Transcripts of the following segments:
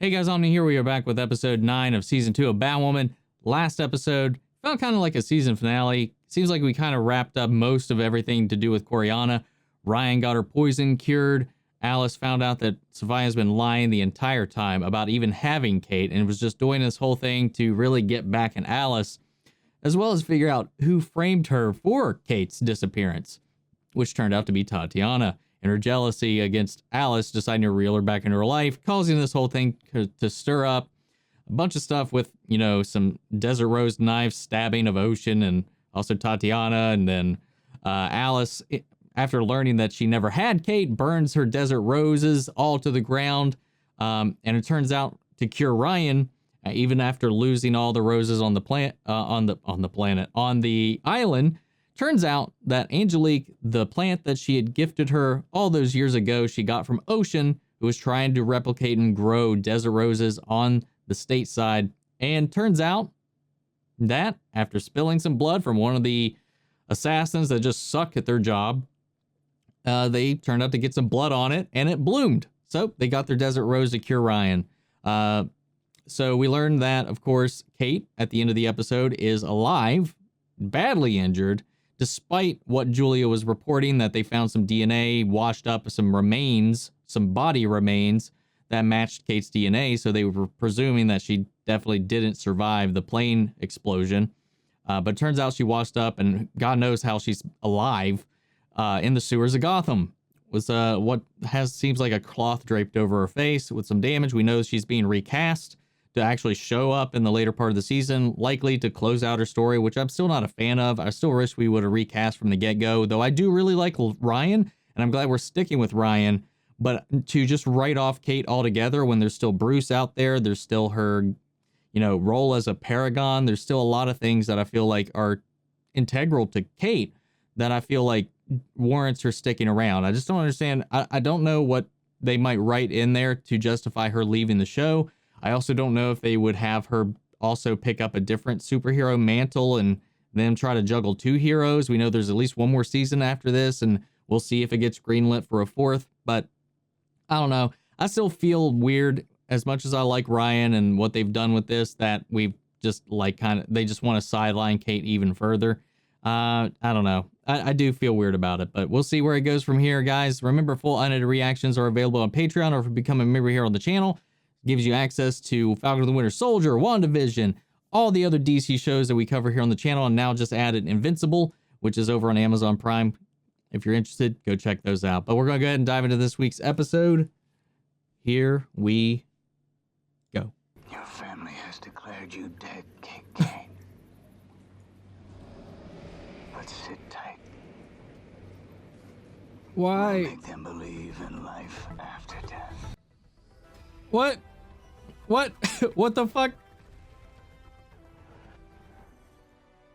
Hey guys, Omni here. We are back with episode 9 of season 2 of Batwoman. Last episode felt kind of like a season finale. Seems like we kind of wrapped up most of everything to do with Coriana. Ryan got her poison cured. Alice found out that Sophia's been lying the entire time about even having Kate and was just doing this whole thing to really get back at Alice, as well as figure out who framed her for Kate's disappearance, which turned out to be Tatiana. And her jealousy against Alice deciding to reel her back into her life, causing this whole thing to stir up a bunch of stuff with, you know, some Desert Rose knife stabbing of Ocean and also Tatiana. And then Alice, after learning that she never had Kate, burns her Desert Roses all to the ground. And it turns out to cure Ryan, even after losing all the roses on the on the island. Turns out that Angelique, the plant that she had gifted her all those years ago, she got from Ocean, who was trying to replicate and grow desert roses on the stateside. And turns out that after spilling some blood from one of the assassins that just suck at their job, they turned out to get some blood on it and it bloomed. So they got their desert rose to cure Ryan. So we learned that, of course, Kate at the end of the episode is alive, badly injured, despite what Julia was reporting, that they found some DNA washed up, some remains, some body remains that matched Kate's DNA. So they were presuming that she definitely didn't survive the plane explosion. But turns out she washed up, and God knows how she's alive in the sewers of Gotham. With what seems like a cloth draped over her face with some damage. We know she's being recast to actually show up in the later part of the season, likely to close out her story, which I'm still not a fan of. I still wish we would have recast from the get-go, though I do really like Ryan, and I'm glad we're sticking with Ryan. But to just write off Kate altogether when there's still Bruce out there, there's still her, you know, role as a paragon. There's still a lot of things that I feel like are integral to Kate that I feel like warrants her sticking around. I just don't understand. I don't know what they might write in there to justify her leaving the show. I also don't know if they would have her also pick up a different superhero mantle and then try to juggle two heroes. We know there's at least one more season after this, and we'll see if it gets greenlit for a fourth. But I don't know. I still feel weird, as much as I like Ryan and what they've done with this, that we've just like they just want to sideline Kate even further. I don't know. I do feel weird about it, but we'll see where it goes from here, guys. Remember, full unedited reactions are available on Patreon, or if you become a member here on the channel, gives you access to Falcon and the Winter Soldier, WandaVision, all the other DC shows that we cover here on the channel, and now just added Invincible, which is over on Amazon Prime. If you're interested, go check those out. But we're going to go ahead and dive into this week's episode. Here we go. Your family has declared you dead, Kate. But sit tight. Why? We'll make them believe in life after death. What? What? What the fuck?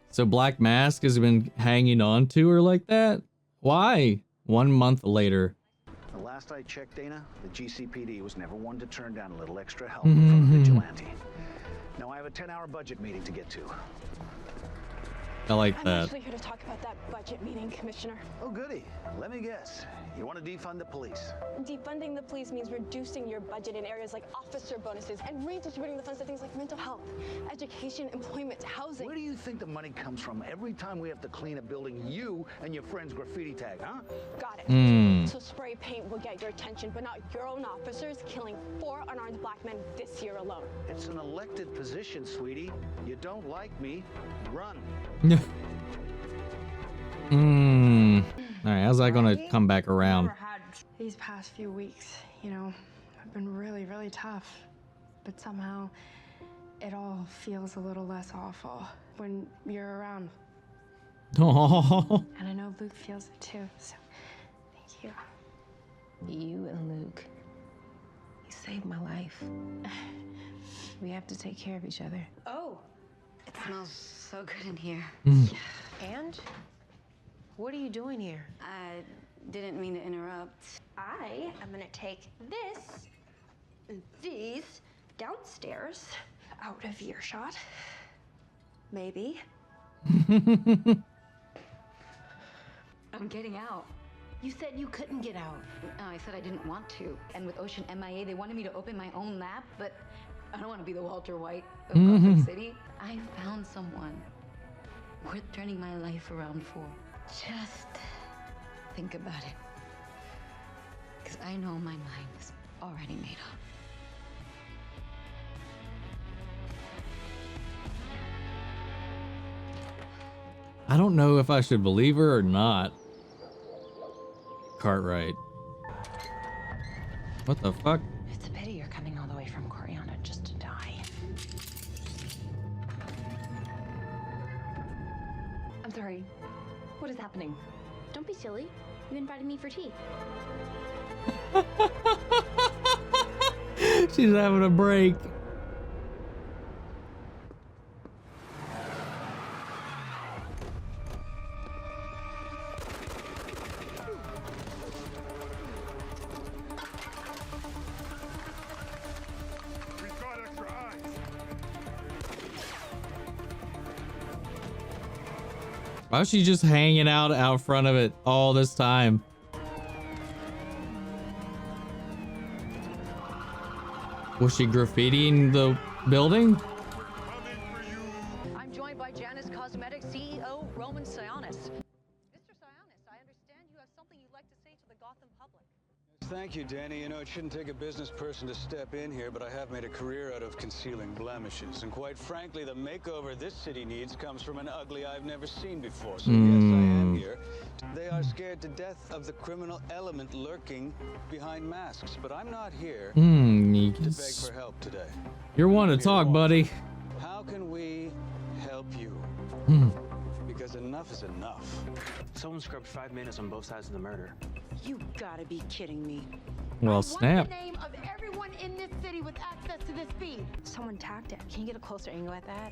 So Black Mask has been hanging on to her like that? Why? 1 month later. The last I checked, Dana, the GCPD was never one to turn down a little extra help from a vigilante. Now I have a 10-hour budget meeting to get to. I like I'm that. actually here to talk about that budget meeting, Commissioner. Oh, goody. Let me guess. You want to defund the police? Defunding the police means reducing your budget in areas like officer bonuses and redistributing the funds to things like mental health, education, employment, housing. Where do you think the money comes from every time we have to clean a building you and your friends graffiti tag, huh? Got it. So spray paint will get your attention, but not your own officers killing 4 unarmed black men this year alone. It's an elected position, sweetie. You don't like me, run. Alright, how's that gonna come back around? These past few weeks, you know, have been really, really tough. But somehow, it all feels a little less awful when you're around. Oh. And I know Luke feels it too, so thank you. You and Luke, you saved my life. We have to take care of each other. Oh, it smells so good in here. And? What are you doing here? I didn't mean to interrupt. I am gonna take this and these downstairs out of earshot. Maybe. I'm getting out. You said you couldn't get out. No, I said I didn't want to. And with Ocean MIA, they wanted me to open my own lab, but I don't want to be the Walter White of Gotham City. I found someone worth turning my life around for. Just think about it. Because I know my mind is already made up. I don't know if I should believe her or not. Cartwright. What the fuck? It's a pity you're coming all the way from Coriana just to die. I'm sorry. What is happening? Don't be silly. You invited me for tea. She's having a break. Why was she just hanging out front of it all this time? Was she graffitiing the building? I'm joined by Janus Cosmetics CEO Roman Sionis. Mr. Sionis, I understand you have something you'd like to say to the Gotham public. Thank you, Danny. You know, it shouldn't take a business person to step in here, but I have made a career out of concealing blemishes. And quite frankly, the makeover this city needs comes from an ugly I've never seen before. So yes, I am here. They are scared to death of the criminal element lurking behind masks, but I'm not here to beg for help today. You're one to talk, buddy. How can we help you? Because enough is enough. Someone scrubbed 5 minutes on both sides of the murder. You gotta be kidding me. Well, snap. What's the name of everyone in this city with access to this feed? Someone tagged it. Can you get a closer angle at that?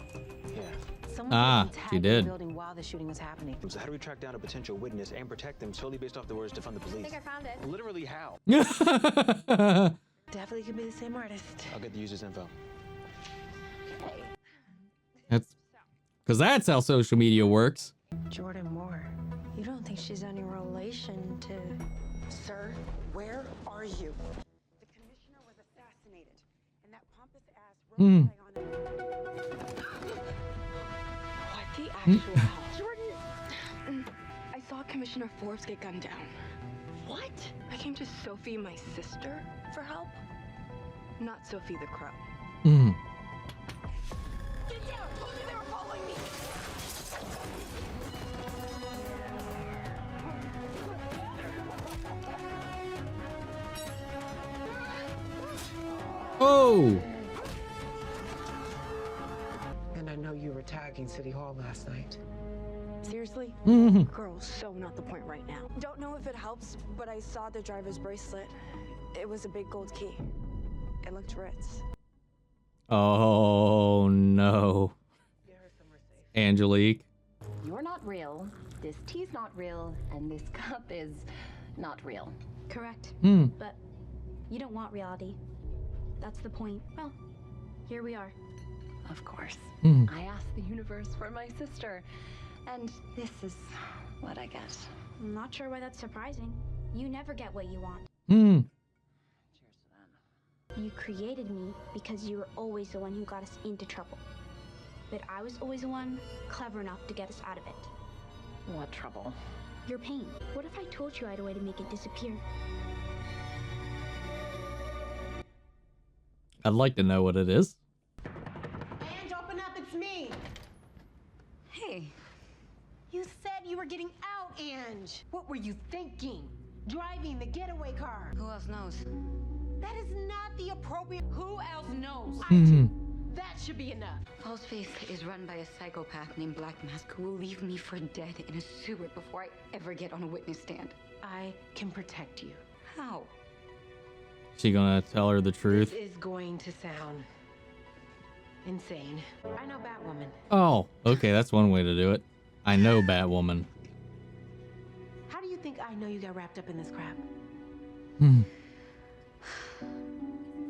Yeah. Someone she did. the building while the shooting was happening. So how do we track down a potential witness and protect them solely based off the words to fund the I police? think I found it. Literally how? Definitely could be the same artist. I'll get the user's info. That's because that's how social media works. Jordan Moore. You don't think she's any relation to... Sir, where are you? The commissioner was assassinated, and that pompous ass Hmm. What the actual hell? Jordan! I saw Commissioner Forbes get gunned down. What? I came to Sophie, my sister, for help. Not Sophie the Crow. Get down! Told you they were following me! Oh! And I know you were tagging City Hall last night. Seriously? Girl, so not the point right now. Don't know if it helps, but I saw the driver's bracelet. It was a big gold key. It looked Ritz. Oh no. Angelique. You're not real, this tea's not real, and this cup is not real. Correct. But you don't want reality. That's the point. Well, here we are. Of course. I asked the universe for my sister, and this is what I get. I'm not sure why that's surprising. You never get what you want. Cheers to them. You created me because you were always the one who got us into trouble. But I was always the one clever enough to get us out of it. What trouble? Your pain. What if I told you I had a way to make it disappear? I'd like to know what it is. And open up, it's me. Hey. You said you were getting out, Ange. What were you thinking? Driving the getaway car. Who else knows? That is not the appropriate. Who else knows? That should be enough. Paul's face is run by a psychopath named Black Mask who will leave me for dead in a sewer before I ever get on a witness stand. I can protect you. How? She gonna tell her the truth? This is going to sound insane. I know Batwoman. Oh, okay, that's one way to do it. I know Batwoman. How do you think I know you got wrapped up in this crap?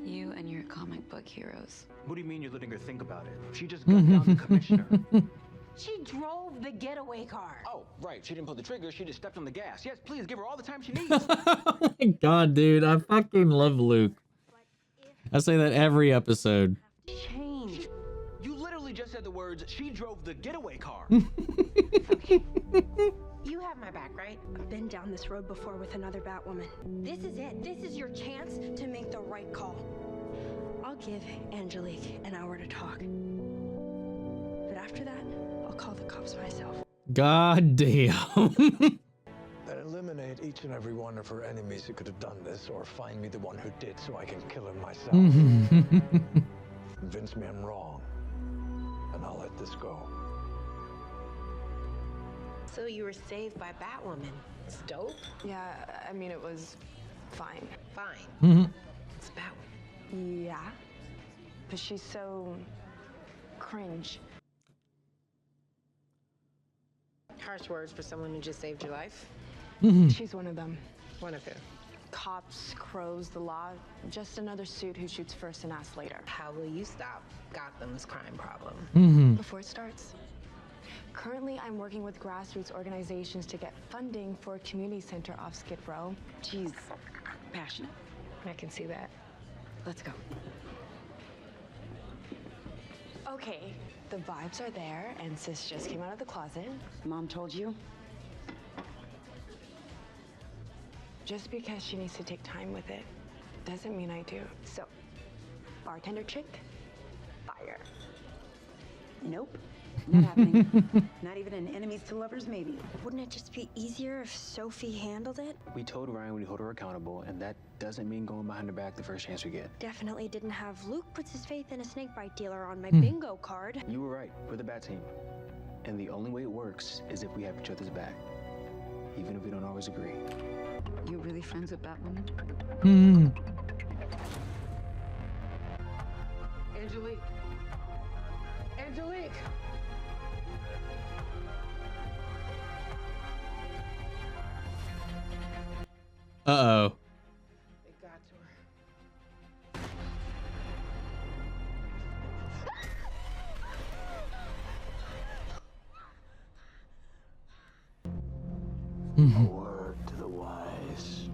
You and your comic book heroes. What do you mean you're letting her think about it? She just gunned down the commissioner. She drove the getaway car. Oh, right. She didn't pull the trigger. She just stepped on the gas. Yes, please give her all the time she needs. Oh my god, dude. I fucking love Luke. I say that every episode. Change. You literally just said the words, she drove the getaway car. Okay. You have my back, right? I've been down this road before with another Batwoman. This is it. This is your chance to make the right call. I'll give Angelique an hour to talk. But after that, I'll call the cops myself. God damn. Then eliminate each and every one of her enemies who could have done this, or find me the one who did so I can kill him myself. Convince me I'm wrong, and I'll let this go. So you were saved by Batwoman. It's dope. Yeah, I mean, it was fine. Fine. It's Batwoman. Yeah, but she's so cringe. Harsh words for someone who just saved your life. She's one of them. One of who? Cops, crows, the law. Just another suit who shoots first and asks later. How will you stop Gotham's crime problem? Before it starts. Currently, I'm working with grassroots organizations to get funding for a community center off Skid Row. Jeez, passionate. I can see that. Let's go. Okay, the vibes are there, and Sis just came out of the closet. Mom told you? Just because she needs to take time with it doesn't mean I do. So, bartender chick, fire. Nope. Not happening. Not even an enemies to lovers, maybe. Wouldn't it just be easier if Sophie handled it? We told Ryan we'd hold her accountable, and that doesn't mean going behind her back the first chance we get. Definitely didn't have Luke puts his faith in a snakebite dealer on my bingo card. You were right. We're the Bat Team. And the only way it works is if we have each other's back. Even if we don't always agree. You really friends with Batwoman? Angelique. Angelique! Uh-oh. They got to her. A word to the wise.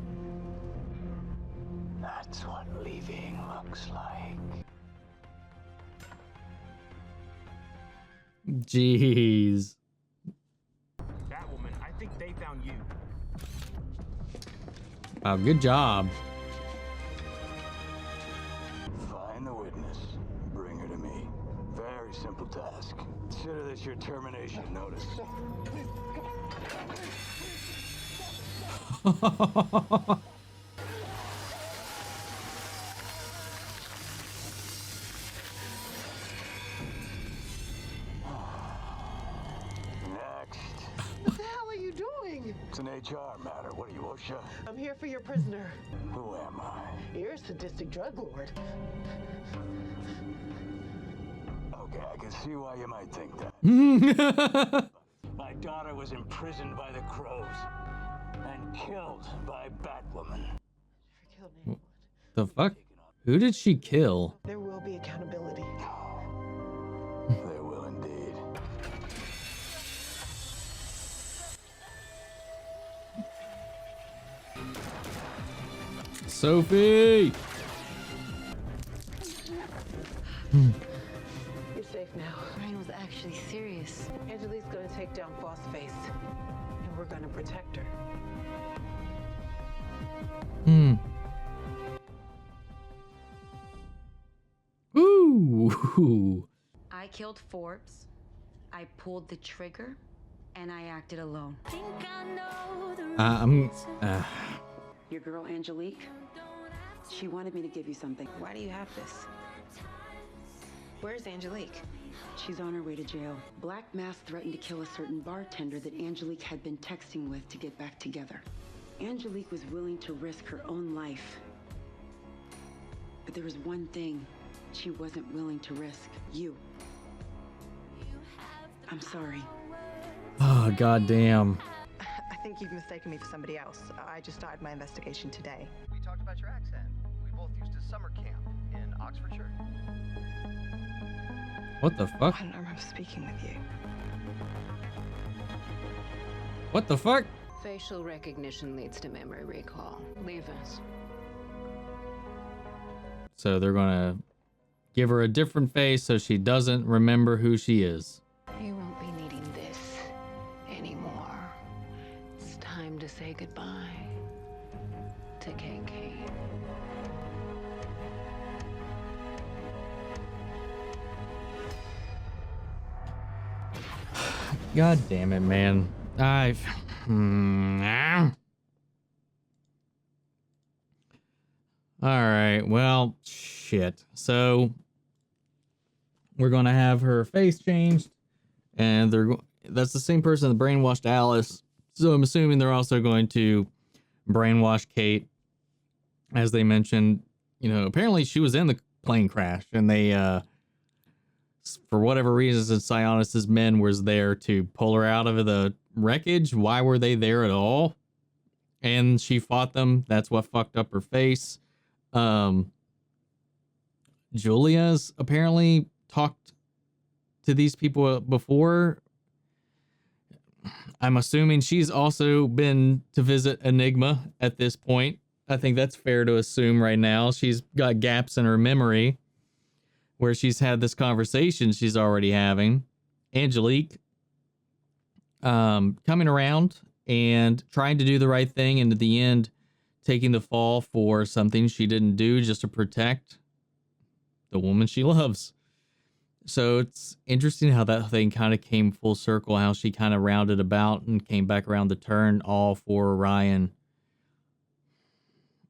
That's what leaving looks like. Jeez. Batwoman, I think they found you. Wow, good job. Find the witness. Bring her to me. Very simple task. Consider this your termination notice. What the hell are you doing? It's an HR matter. What are you, OSHA? I'm here for your prisoner. Who am I? You're a sadistic drug lord. Okay, I can see why you might think that. My daughter was imprisoned by the Crows and killed by Batwoman. Never killed anyone. The fuck? Who did she kill? There will be accountability. There will indeed. Sophie! You're safe now. Ryan was actually serious. Angelique's gonna take down Face, and we're gonna protect her. Ooh. I killed Forbes. I pulled the trigger. And I acted alone. Your girl Angelique, she wanted me to give you something. Why do you have this? Where's Angelique? She's on her way to jail. Black Mass threatened to kill a certain bartender that Angelique had been texting with to get back together. Angelique was willing to risk her own life. But there was one thing she wasn't willing to risk. You. I'm sorry. Oh, goddamn. I think you've mistaken me for somebody else. I just started my investigation today. We talked about your accent. We both used a summer camp in Oxfordshire. What the fuck? I don't remember speaking with you. What the fuck? Facial recognition leads to memory recall. Leave us. So they're gonna give her a different face so she doesn't remember who she is. You won't be needing this anymore. It's time to say goodbye to KK. God damn it, man. All right, well, shit. So we're gonna have her face changed, and that's the same person that brainwashed Alice. So I'm assuming they're also going to brainwash Kate, as they mentioned. You know, apparently she was in the plane crash, and they, for whatever reason, Sionis's men was there to pull her out of the wreckage. Why were they there at all? And she fought them. That's what fucked up her face. Julia's apparently talked to these people before. I'm assuming she's also been to visit Enigma at this point. I think that's fair to assume right now. She's got gaps in her memory where she's had this conversation she's already having. Angelique coming around and trying to do the right thing, and at the end taking the fall for something she didn't do just to protect the woman she loves. So it's interesting how that thing kind of came full circle, how she kind of rounded about and came back around the turn, all for Ryan.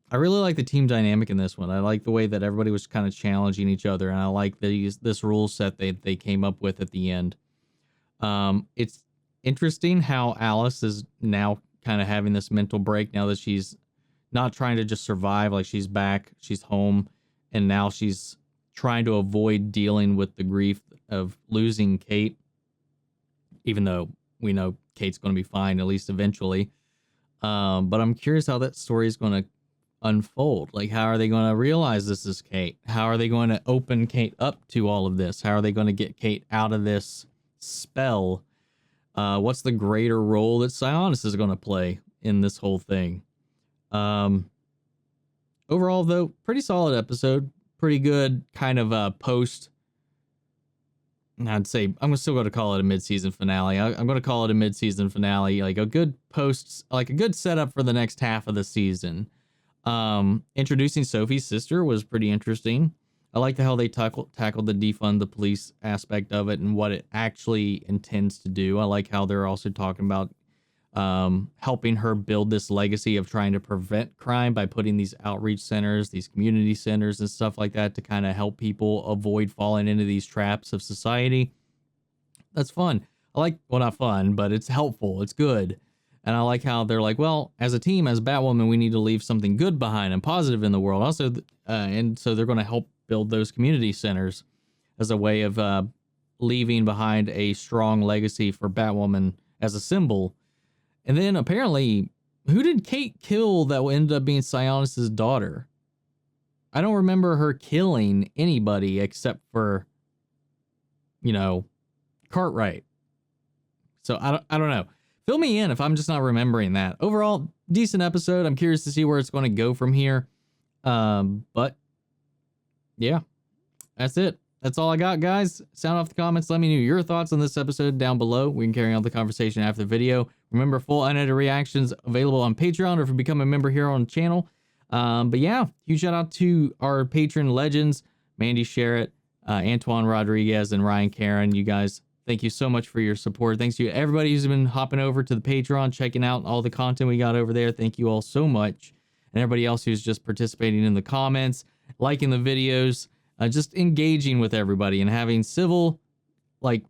I really like the team dynamic in this one. I like the way that everybody was kind of challenging each other, and I like this rule set they came up with at the end. It's interesting how Alice is now kind of having this mental break now that she's not trying to just survive. Like, she's back, she's home, and now she's trying to avoid dealing with the grief of losing Kate, even though we know Kate's going to be fine, at least eventually. But I'm curious how that story is going to unfold. Like, how are they going to realize this is Kate? How are they going to open Kate up to all of this? How are they going to get Kate out of this spell? What's the greater role that Sionis is going to play in this whole thing? Overall, though, pretty solid episode. Pretty good kind of post. I'd say I'm still going to call it a mid-season finale. I'm going to call it a mid-season finale, like a good post, like a good setup for the next half of the season. Introducing Sophie's sister was pretty interesting. I like how they tackled the defund the police aspect of it and what it actually intends to do. I like how they're also talking about helping her build this legacy of trying to prevent crime by putting these outreach centers, these community centers and stuff like that to kind of help people avoid falling into these traps of society. That's fun. I like, well, not fun, but it's helpful. It's good. And I like how they're like, well, as a team, as Batwoman, we need to leave something good behind and positive in the world. Also, and so they're going to help build those community centers as a way of leaving behind a strong legacy for Batwoman as a symbol. And then apparently, who did Kate kill that ended up being Sionis's daughter? I don't remember her killing anybody except for, you know, Cartwright. So I don't know. Fill me in if I'm just not remembering that. Overall, decent episode. I'm curious to see where it's going to go from here. But yeah, that's it. That's all I got, guys. Sound off the comments. Let me know your thoughts on this episode down below. We can carry on the conversation after the video. Remember, full unedited reactions available on Patreon or if you become a member here on the channel. But yeah, huge shout out to our patron legends, Mandy Sherritt, Antoine Rodriguez, and Ryan Karen. You guys, thank you so much for your support. Thanks to everybody who's been hopping over to the Patreon, checking out all the content we got over there. Thank you all so much. And everybody else who's just participating in the comments, liking the videos, just engaging with everybody and having civil, like,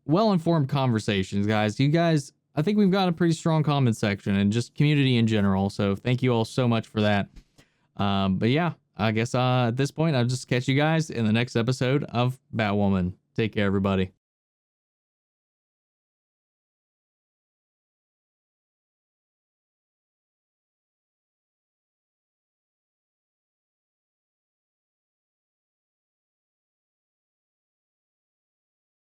well-informed conversations, guys. You guys, I think we've got a pretty strong comment section and just community in general. So thank you all so much for that. But yeah, I guess at this point, I'll just catch you guys in the next episode of Batwoman. Take care, everybody.